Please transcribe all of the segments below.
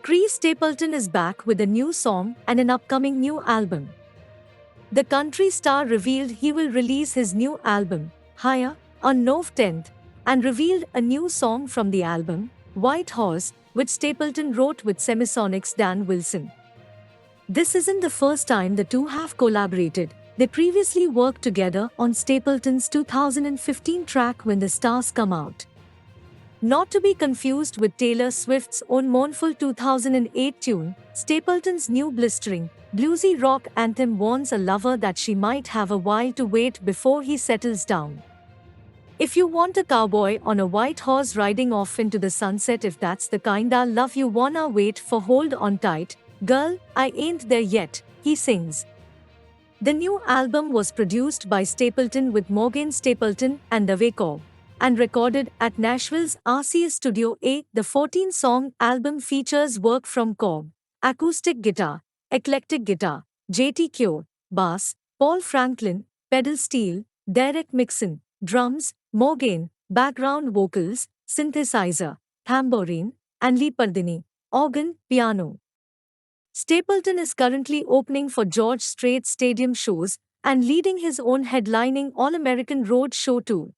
Chris Stapleton is back with a new song and an upcoming new album. The country star revealed he will release his new album, Higher, on Nov 10th, and revealed a new song from the album, White Horse, which Stapleton wrote with Semisonic's Dan Wilson. This isn't the first time the two have collaborated. They previously worked together on Stapleton's 2015 track When the Stars Come Out. Not to be confused with Taylor Swift's own mournful 2008 tune, Stapleton's new blistering, bluesy rock anthem warns a lover that she might have a while to wait before he settles down. If you want a cowboy on a white horse riding off into the sunset, if that's the kinda love you wanna wait for, hold on tight, girl, I ain't there yet, he sings. The new album was produced by Stapleton with Morgan Stapleton and the Cobb, and recorded at Nashville's RCA Studio A. The 14-song album features work from Cobb, acoustic guitar, eclectic guitar, JT Cure, bass, Paul Franklin, pedal steel, Derek Mixon, drums, Morgan, background vocals, synthesizer, tambourine, and Lee Pardini, organ, piano. Stapleton is currently opening for George Strait Stadium shows and leading his own headlining All-American Road show tour.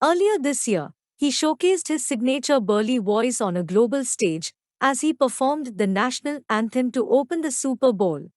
Earlier this year, he showcased his signature burly voice on a global stage as he performed the national anthem to open the Super Bowl.